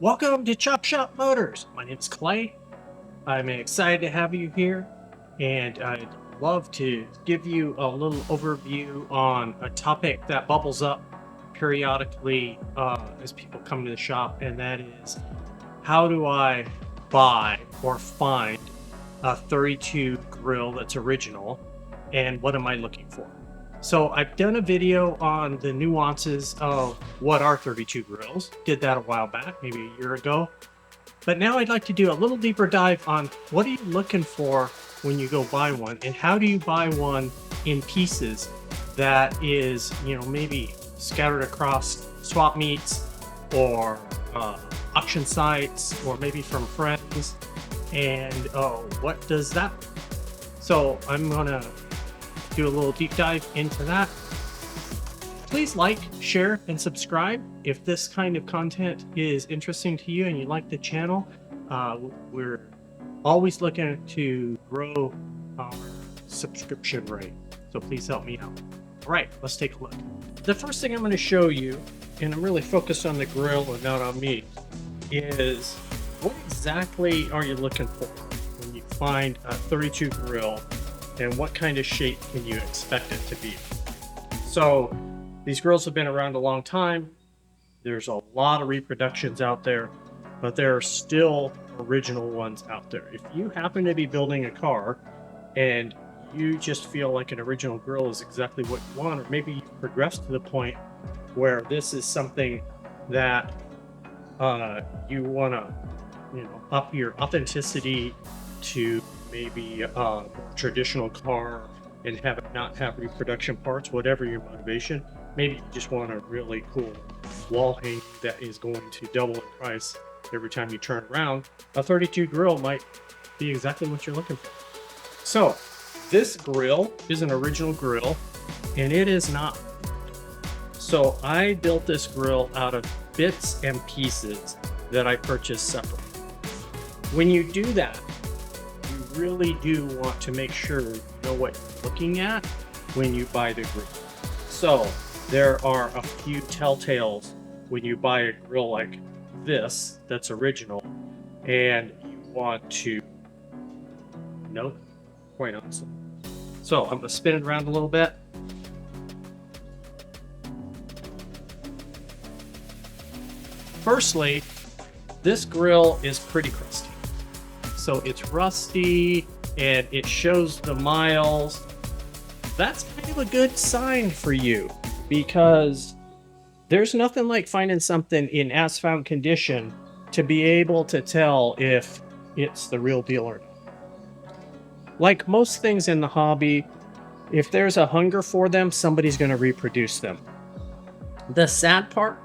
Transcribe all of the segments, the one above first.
Welcome to Chop Shop Motors. My name is Clay. I'm excited to have you here, and I'd love to give you a little overview on a topic that bubbles up periodically as people come to the shop, and that is how do I buy or find a 32 grill that's original, and what am I looking for? So I've done a video on the nuances of what are 32 grills. Did that a while back, maybe a year ago. But now I'd like to do a little deeper dive on what are you looking for when you go buy one, and how do you buy one in pieces that is, maybe scattered across swap meets or auction sites, or maybe from friends, and what does that mean? So I'm gonna do a little deep dive into that. Please like, share, and subscribe if this kind of content is interesting to you and you like the channel. We're always looking to grow our subscription rate, so please help me out. All right, let's take a look. The first thing I'm going to show you, and I'm really focused on the grill and not on me, is what exactly are you looking for when you find a 32 grill, and what kind of shape can you expect it to be? So these grills have been around a long time. There's a lot of reproductions out there, but there are still original ones out there. If you happen to be building a car and you just feel like an original grill is exactly what you want, or maybe you've progressed to the point where this is something that you want to, up your authenticity to maybe a traditional car and have it not have reproduction parts, whatever your motivation. Maybe you just want a really cool wall hang that is going to double in price every time you turn around. A 32 grill might be exactly what you're looking for. So this grill is an original grill, and it is not. So I built this grill out of bits and pieces that I purchased separately. When you do that, you really do want to make sure you know what you're looking at when you buy the grill. So there are a few telltales when you buy a grill like this that's original, and you want to know, quite honestly. So I'm going to spin it around a little bit. Firstly, this grill is pretty crusty. So it's rusty and it shows the miles. That's kind of a good sign for you, because there's nothing like finding something in as found condition to be able to tell if it's the real deal or not. Like most things in the hobby, if there's a hunger for them, somebody's going to reproduce them. The sad part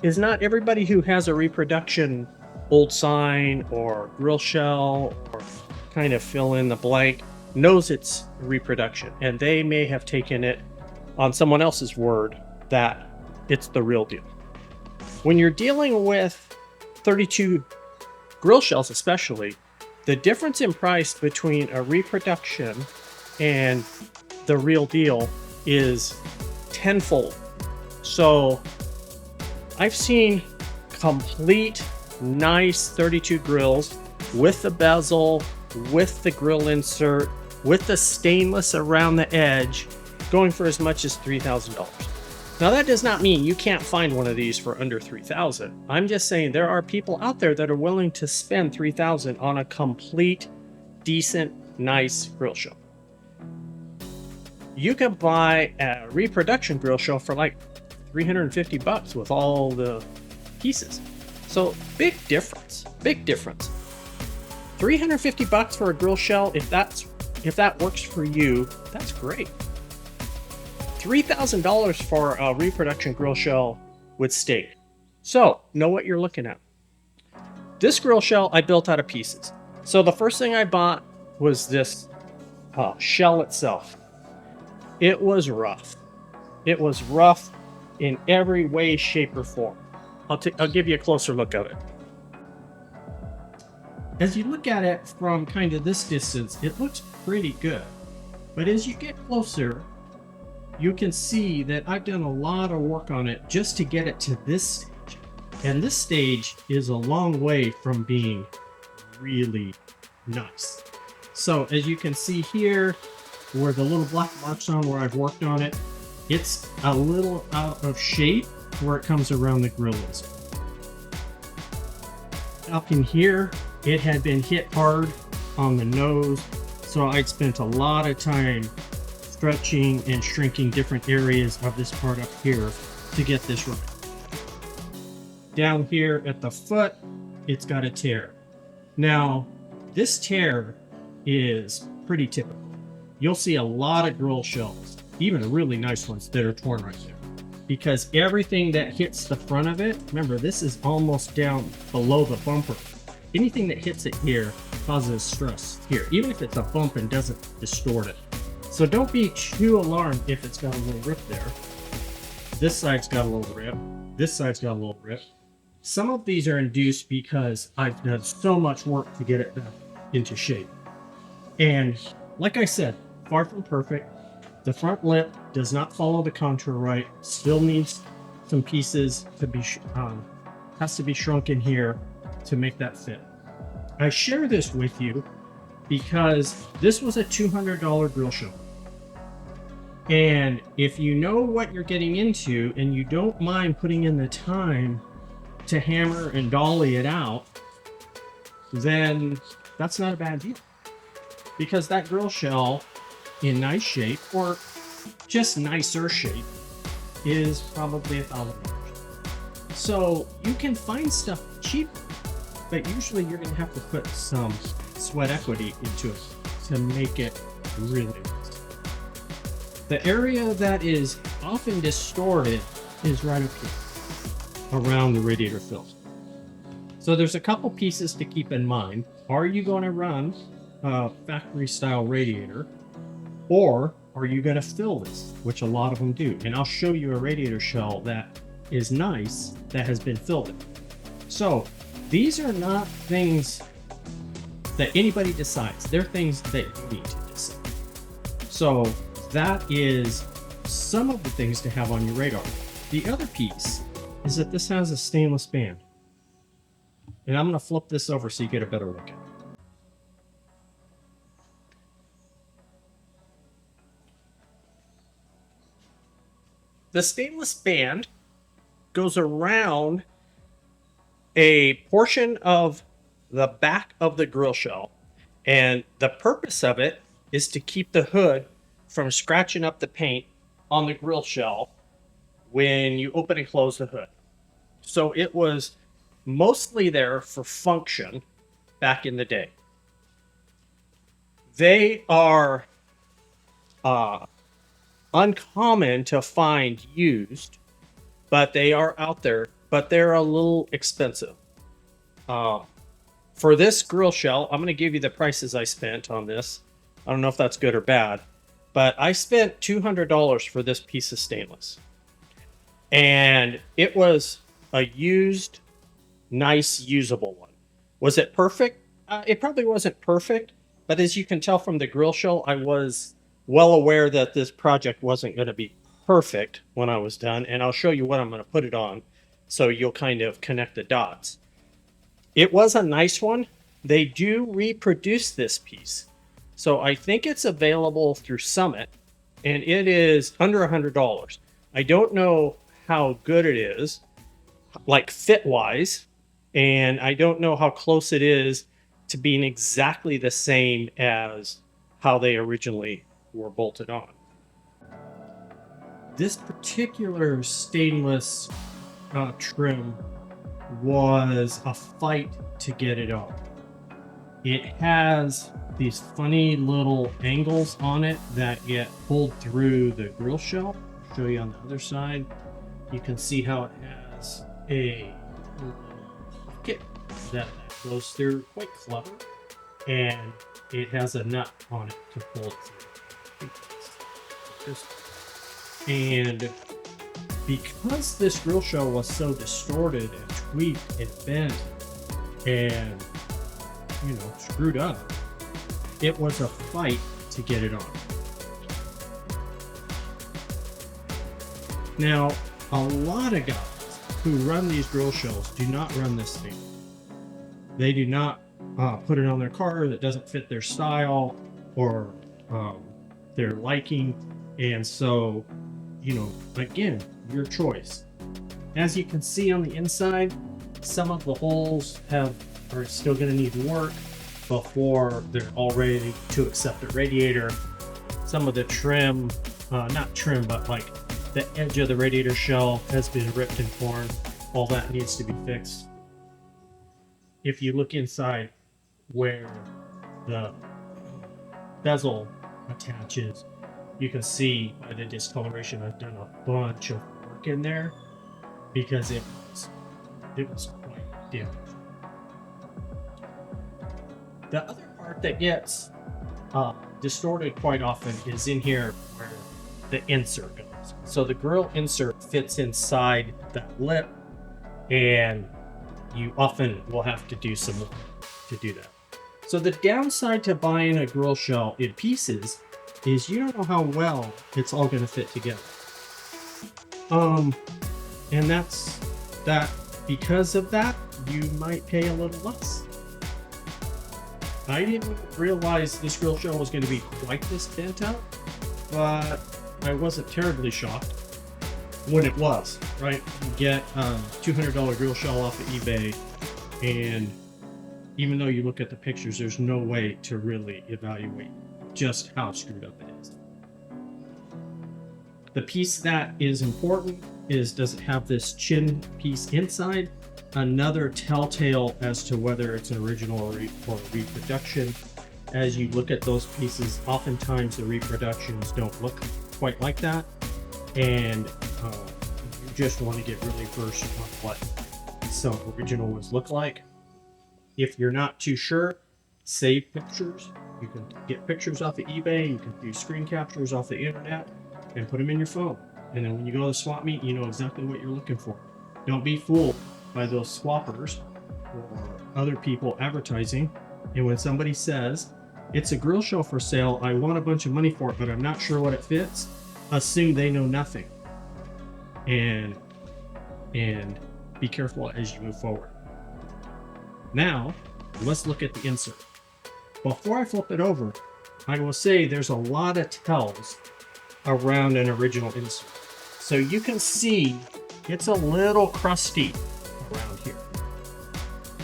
is not everybody who has a reproduction old sign or grill shell or kind of fill in the blank knows it's reproduction, and they may have taken it on someone else's word that it's the real deal. When you're dealing with 32 grill shells especially, the difference in price between a reproduction and the real deal is tenfold. So I've seen complete nice 32 grills with the bezel, with the grill insert, with the stainless around the edge, going for as much as $3,000. Now that does not mean you can't find one of these for under $3,000. I'm just saying there are people out there that are willing to spend $3,000 on a complete, decent, nice grill shell. You can buy a reproduction grill shell for like $350 with all the pieces. So big difference, big difference. $350 for a grill shell, if that works for you, that's great. $3,000 for a reproduction grill shell would stink. So know what you're looking at. This grill shell I built out of pieces. So the first thing I bought was this shell itself. It was rough. It was rough in every way, shape, or form. I'll give you a closer look at it. As you look at it from kind of this distance, it looks pretty good. But as you get closer, you can see that I've done a lot of work on it just to get it to this stage. And this stage is a long way from being really nice. So as you can see here, where the little black marks on where I've worked on it, it's a little out of shape where it comes around the grill is. Up in here, it had been hit hard on the nose, so I'd spent a lot of time stretching and shrinking different areas of this part up here to get this right. Down here at the foot, it's got a tear. Now, this tear is pretty typical. You'll see a lot of grill shells, even really nice ones, that are torn right there. Because everything that hits the front of it, remember, this is almost down below the bumper. Anything that hits it here causes stress here, even if it's a bump and doesn't distort it. So don't be too alarmed if it's got a little rip there. This side's got a little rip. This side's got a little rip. Some of these are induced because I've done so much work to get it back into shape. And like I said, far from perfect. The front lip does not follow the contour right. Still needs some pieces to be, has to be shrunk in here to make that fit. I share this with you because this was a $200 grill shell. And if you know what you're getting into and you don't mind putting in the time to hammer and dolly it out, then that's not a bad deal. Because that grill shell in nice shape, or just nicer shape, is probably $1,000. So you can find stuff cheap, but usually you're going to have to put some sweat equity into it to make it really nice. The area that is often distorted is right up here, around the radiator fill. So there's a couple pieces to keep in mind. Are you going to run a factory style radiator, or are you going to fill this, which a lot of them do? And I'll show you a radiator shell that is nice that has been filled in. So these are not things that anybody decides. They're things that you need to decide. So that is some of the things to have on your radar. The other piece is that this has a stainless band. And I'm going to flip this over so you get a better look at it. The stainless band goes around a portion of the back of the grill shell, and the purpose of it is to keep the hood from scratching up the paint on the grill shell when you open and close the hood. So it was mostly there for function back in the day. They are uncommon to find used, but they are out there, but they're a little expensive. For this grill shell, I'm going to give you the prices I spent on this. I don't know if that's good or bad, but I spent $200 for this piece of stainless. And it was a used, nice, usable one. Was it perfect? It probably wasn't perfect, but as you can tell from the grill shell, I was well aware that this project wasn't going to be perfect when I was done, and I'll show you what I'm going to put it on so you'll kind of connect the dots. It was a nice one. They do reproduce this piece. So I think it's available through Summit, and it is under $100. I don't know how good it is, like fit-wise, and I don't know how close it is to being exactly the same as how they originally were bolted on. This particular stainless trim was a fight to get it on. It has these funny little angles on it that get pulled through the grill shell. I'll show you on the other side. You can see how it has a pocket that goes through, quite clever, and it has a nut on it to pull it through. And because this grill shell was so distorted and tweaked and bent and, you know, screwed up, it was a fight to get it on. Now, a lot of guys who run these grill shells do not run this thing. They do not put it on their car that doesn't fit their style or their liking. And so, you know, again, your choice. As you can see on the inside, some of the holes are still going to need work before they're all ready to accept a radiator. Some of the trim, not trim, but like the edge of the radiator shell has been ripped and torn. All that needs to be fixed. If you look inside where the bezel attaches, you can see by the discoloration I've done a bunch of work in there because it was quite damaged. The other part that gets distorted quite often is in here where the insert goes. So the grill insert fits inside that lip, and you often will have to do some work to do that. So the downside to buying a grill shell in pieces is you don't know how well it's all going to fit together. And that's that. Because of that, you might pay a little less. I didn't realize this grill shell was going to be quite this bent out, but I wasn't terribly shocked when it was, right? You get a $200 grill shell off of eBay, and even though you look at the pictures, there's no way to really evaluate just how screwed up it is. The piece that is important is, does it have this chin piece inside? Another telltale as to whether it's an original or reproduction. As you look at those pieces, oftentimes the reproductions don't look quite like that, and you just want to get really versed on what some original ones look like. If you're not too sure, save pictures. You can get pictures off of eBay, you can do screen captures off the internet, and put them in your phone. And then when you go to the swap meet, you know exactly what you're looking for. Don't be fooled by those swappers or other people advertising. And when somebody says, it's a grill shell for sale, I want a bunch of money for it, but I'm not sure what it fits, assume they know nothing. And be careful as you move forward. Now, let's look at the insert. Before I flip it over, I will say there's a lot of tells around an original insert. So you can see it's a little crusty around here.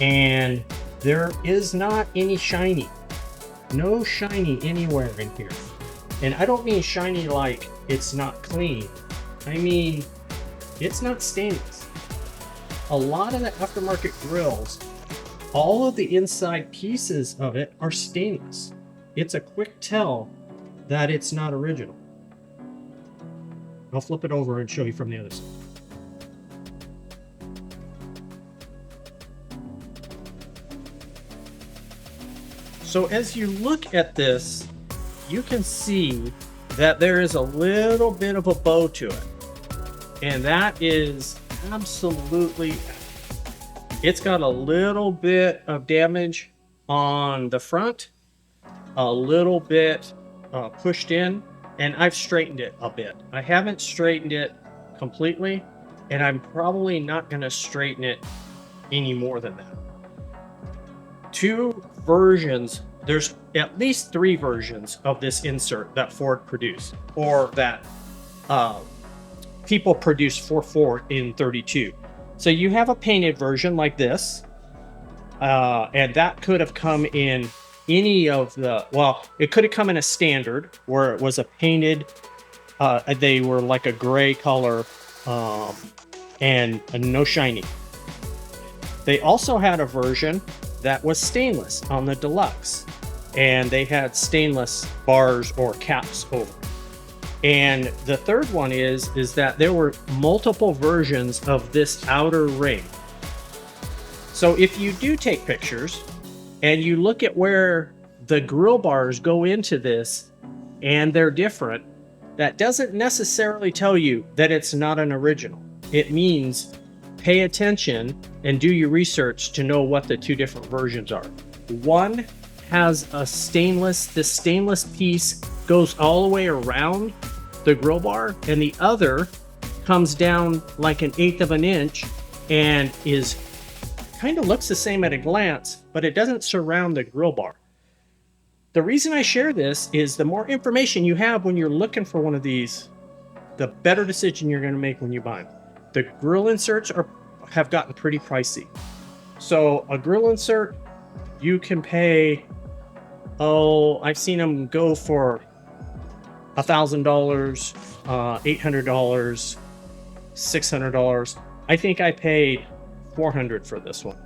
And there is not any shiny. No shiny anywhere in here. And I don't mean shiny like it's not clean. I mean, it's not stainless. A lot of the aftermarket grills, all of the inside pieces of it are stainless. It's a quick tell that it's not original. I'll flip it over and show you from the other side. So as you look at this, you can see that there is a little bit of a bow to it. And that is absolutely, it's got a little bit of damage on the front, a little bit pushed in, and I've straightened it a bit. I haven't straightened it completely, and I'm probably not going to straighten it any more than that. Two versions, there's at least 3 versions of this insert that Ford produced, or that people produced for Ford in 32. So you have a painted version like this, and that could have come in any of the, well, it could have come in a standard where it was a painted, they were like a gray color, and no shiny. They also had a version that was stainless on the deluxe, and they had stainless bars or caps over. And the third one is that there were multiple versions of this outer ring. So if you do take pictures and you look at where the grill bars go into this and they're different, that doesn't necessarily tell you that it's not an original. It means pay attention and do your research to know what the 2 different versions are. One has a stainless, this stainless piece goes all the way around the grill bar, and the other comes down like 1/8 of an inch and is kind of looks the same at a glance, but it doesn't surround the grill bar. The reason I share this is the more information you have when you're looking for one of these, the better decision you're going to make when you buy them. The grill inserts have gotten pretty pricey. So a grill insert, you can pay, I've seen them go for $1,000, $800, $600. I think I paid $400 for this one,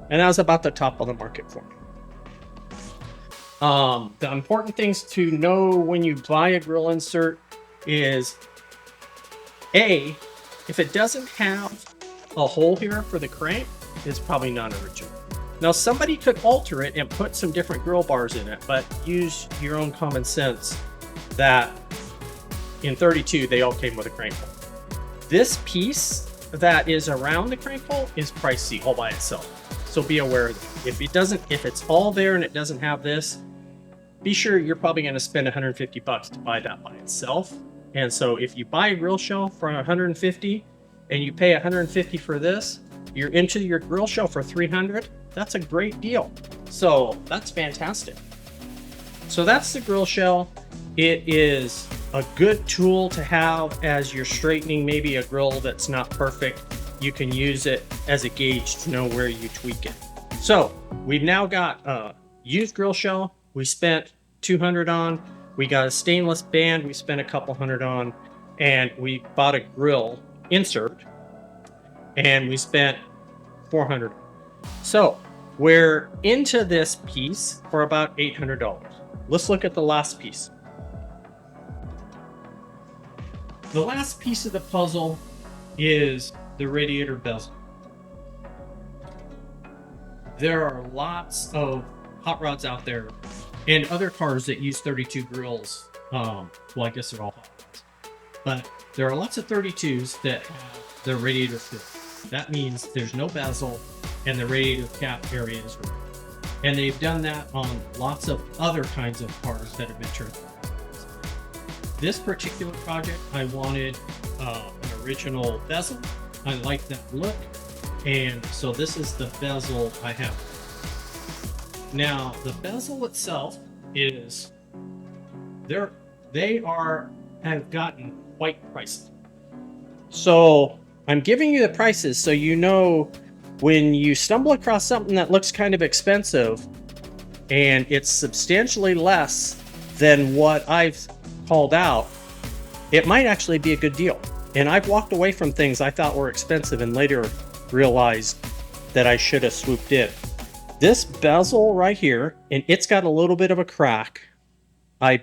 and that was about the top of the market for me. The important things to know when you buy a grill insert is A, if it doesn't have a hole here for the crank, it's probably not original. Now somebody could alter it and put some different grill bars in it, but use your own common sense that in 32 they all came with a crank hole. This piece that is around the crank hole is pricey all by itself, so be aware of that. If it's all there and it doesn't have this, be sure you're probably going to spend 150 bucks to buy that by itself. And so if you buy a grill shelf for 150 and you pay 150 for this, you're into your grill shelf for 300. That's a great deal. So that's fantastic. So that's the grill shell. It is a good tool to have as you're straightening maybe a grill that's not perfect. You can use it as a gauge to know where you tweak it. So we've now got a used grill shell we spent $200 on. We got a stainless band we spent a couple hundred on, and we bought a grill insert and we spent $400. So we're into this piece for about $800. Let's look at the last piece. The last piece of the puzzle is the radiator bezel. There are lots of hot rods out there and other cars that use 32 grills. Well, I guess they're all hot rods, but there are lots of 32s that have the radiator filled. That means there's no bezel and the radiator cap area is removed. And they've done that on lots of other kinds of cars that have been turned. This particular project, I wanted an original bezel. I like that look, and so this is the bezel I have. Now, the bezel itself is have gotten quite pricey. So I'm giving you the prices so you know when you stumble across something that looks kind of expensive and it's substantially less than what I've called out, it might actually be a good deal. And I've walked away from things I thought were expensive and later realized that I should have swooped in. This bezel right here, and it's got a little bit of a crack. I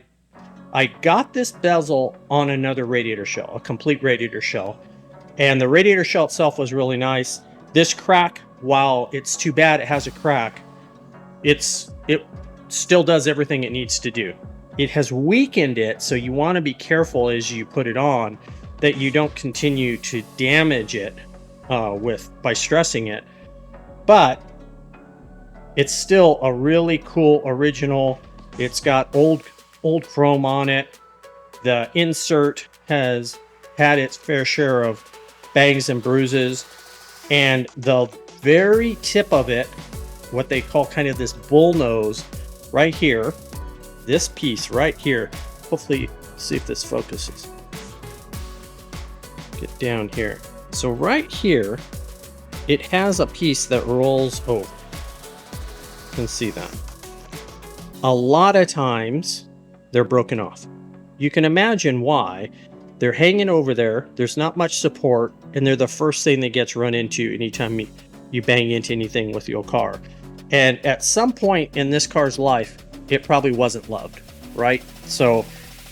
got this bezel on another radiator shell, a complete radiator shell, and the radiator shell itself was really nice. This crack, while it's too bad it has a crack, it still does everything it needs to do. It has weakened it, so you want to be careful as you put it on that you don't continue to damage it by stressing it. But it's still a really cool original. It's got old chrome on it. The insert has had its fair share of bangs and bruises, and the very tip of it, what they call kind of this bull nose right here, this piece right here, hopefully see if this focuses. Get down here. So right here, it has a piece that rolls over. You can see that. A lot of times they're broken off. You can imagine why. They're hanging over there. There's not much support, and they're the first thing that gets run into anytime you bang into anything with your car. And at some point in this car's life, it probably wasn't loved, right? So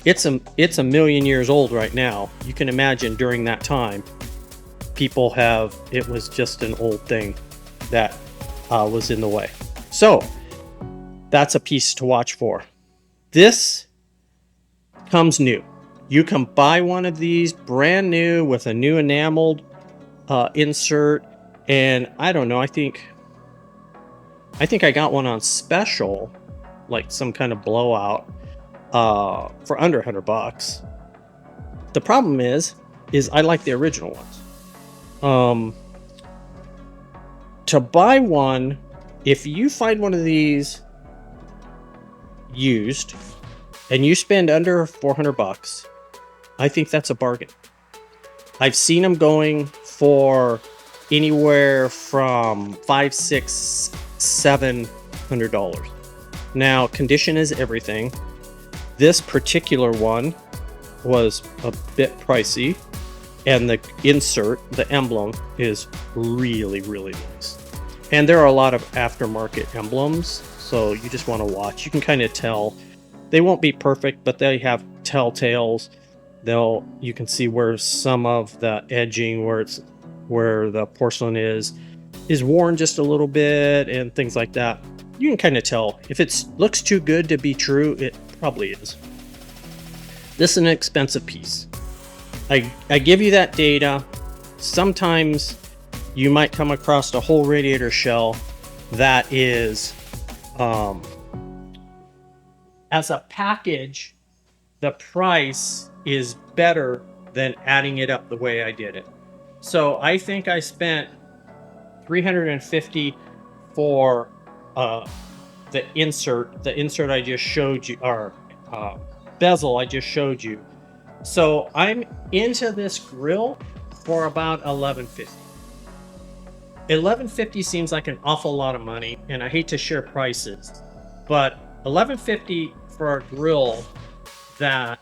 it's a million years old right now. You can imagine during that time, it was just an old thing that was in the way. So that's a piece to watch for. This comes new. You can buy one of these brand new with a new enameled insert, and I don't know, I think I got one on special, like some kind of blowout, for under $100. The problem is I like the original ones. to buy one, if you find one of these used and you spend under 400 bucks, I think that's a bargain. I've seen them going for anywhere from $500, $600, $700. Now, condition is everything. This particular one was a bit pricey, and the insert, the emblem, is really, really nice. And there are a lot of aftermarket emblems, so you just want to watch. You can kind of tell. They won't be perfect, but they have telltales. You can see where some of the edging, where the porcelain is worn just a little bit, and things like that. You can kind of tell. If it looks too good to be true, it probably is. This is an expensive piece. I give you that data. Sometimes you might come across a whole radiator shell that is, as a package, the price is better than adding it up the way I did it. So I think I spent $350 for the insert I just showed you, or bezel I just showed you. So I'm into this grill for about $11.50. $11.50 seems like an awful lot of money, and I hate to share prices, but $11.50 for a grill that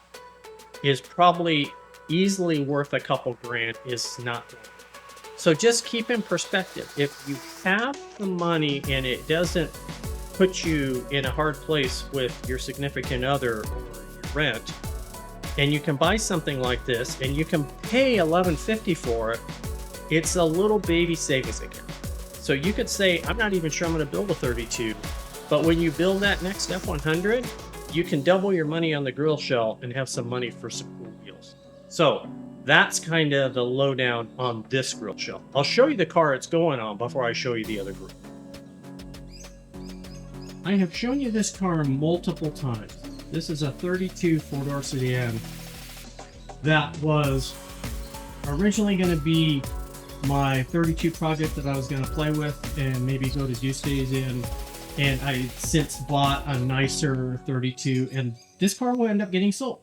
is probably easily worth a couple grand is not wrong. So just keep in perspective, if you have the money and it doesn't put you in a hard place with your significant other or your rent, and you can buy something like this and you can pay $11.50 for it, it's a little baby savings account. So you could say, I'm not even sure I'm going to build a 32, but when you build that next F100, you can double your money on the grill shell and have some money for some cool deals. So that's kind of the lowdown on this grill shell. I'll show you the car it's going on before I show you the other grill. I have shown you this car multiple times. This is a 32 four-door sedan that was originally going to be my 32 project that I was going to play with and maybe go to juice days in. And I since bought a nicer 32, and this car will end up getting sold.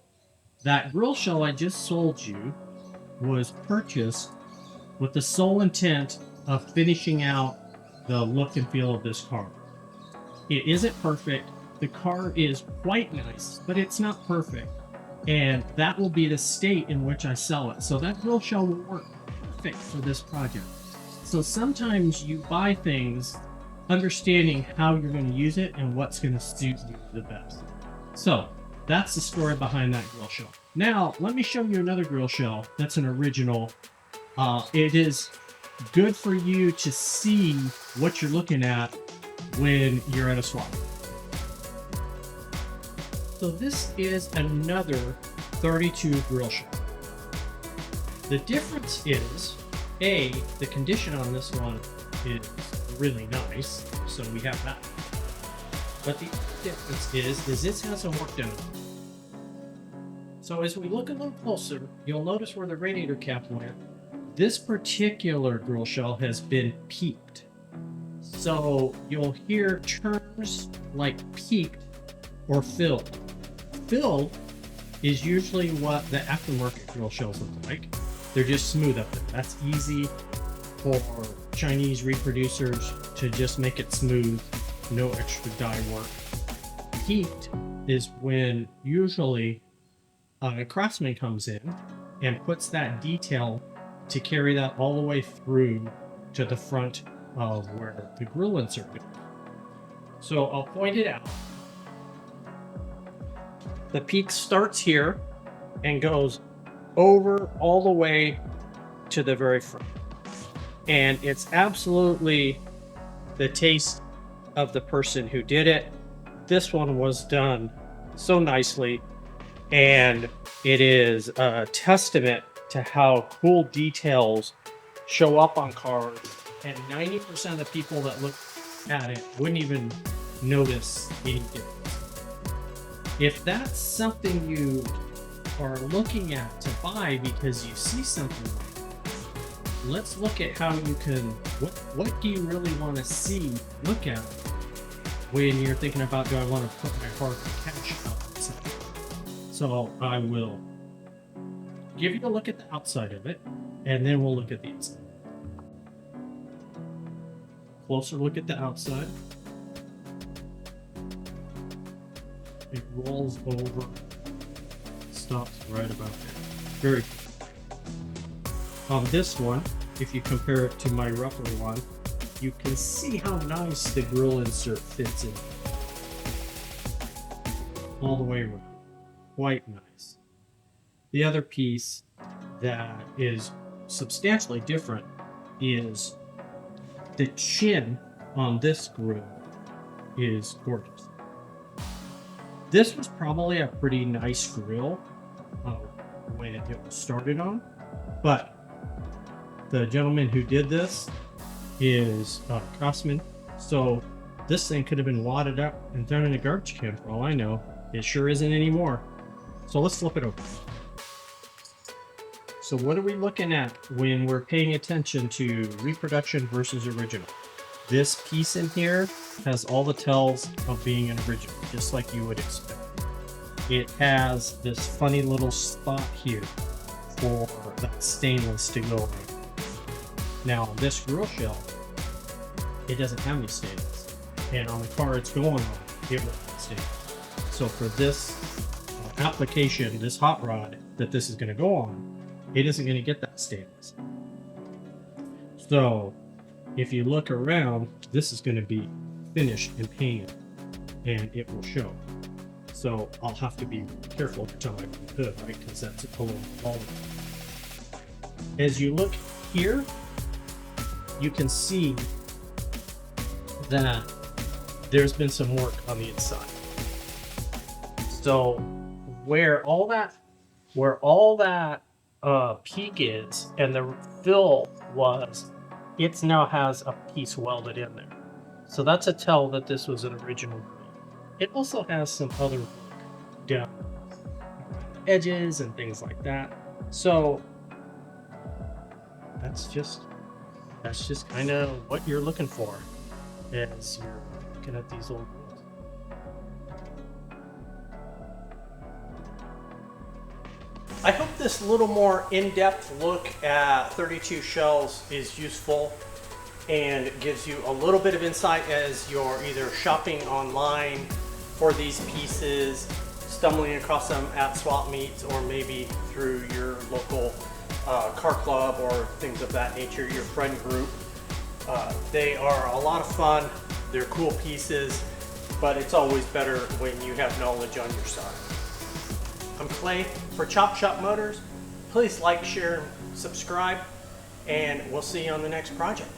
That grill shell I just sold you was purchased with the sole intent of finishing out the look and feel of this car. It isn't perfect. The car is quite nice, but it's not perfect. And that will be the state in which I sell it. So that grill shell will work perfect for this project. So sometimes you buy things understanding how you're going to use it and what's going to suit you the best. So that's the story behind that grill shell. Now, let me show you another grill shell that's an original. It is good for you to see what you're looking at when you're at a swap. So this is another 32 grill shell. The difference is, A, the condition on this one is really nice, so we have that. But the difference is this has some work done. So as we look a little closer, you'll notice where the radiator cap went. This particular grill shell has been peaked. So you'll hear terms like peaked or filled. Filled is usually what the aftermarket grill shells look like. They're just smooth up there. That's easy for Chinese reproducers to just make it smooth, no extra dye work. Peaked is when usually a craftsman comes in and puts that detail to carry that all the way through to the front of where the grill insert goes. So I'll point it out. The peak starts here and goes over all the way to the very front. And it's absolutely the taste of the person who did it. This one was done so nicely, and it is a testament to how cool details show up on cars, and 90% of the people that look at it wouldn't even notice any difference. If that's something you are looking at to buy because you see something like that, let's look at how you can, what do you really want to see, look at when you're thinking about, do I want to put my hard cash outside? So I will give you a look at the outside of it, and then we'll look at the inside. Closer look at the outside. It rolls over, stops right about there. Very good. On this one, if you compare it to my rougher one, you can see how nice the grill insert fits in. All the way around. Quite nice. The other piece that is substantially different is the chin on this grill is gorgeous. This was probably a pretty nice grill when it was started on, but the gentleman who did this is a craftsman, so this thing could have been wadded up and thrown in a garbage can for all I know. It sure isn't anymore. So let's flip it over. So what are we looking at when we're paying attention to reproduction versus original? This piece in here has all the tells of being an original, just like you would expect. It has this funny little spot here for that stainless to go in. Now, this grill shell, it doesn't have any stainless. And on the car it's going on, it will have stainless. So for this application, this hot rod that this is going to go on, it isn't going to get that stainless. So if you look around, this is going to be finished and painted, and it will show. So I'll have to be careful every time I put the hood, right? Because that's a little volatile. As you look here, you can see that there's been some work on the inside. So where all that peak is and the fill was, it now has a piece welded in there. So that's a tell that this was an original grill. It also has some other work down edges and things like that. So that's just kind of what you're looking for as you're looking at these old grills. I hope this little more in-depth look at 32 shells is useful and gives you a little bit of insight as you're either shopping online for these pieces, stumbling across them at swap meets, or maybe through your local car club or things of that nature, your friend group. They are a lot of fun, they're cool pieces, but it's always better when you have knowledge on your side. I'm Clay for Chop Shop Motors. Please like, share, subscribe, and we'll see you on the next project.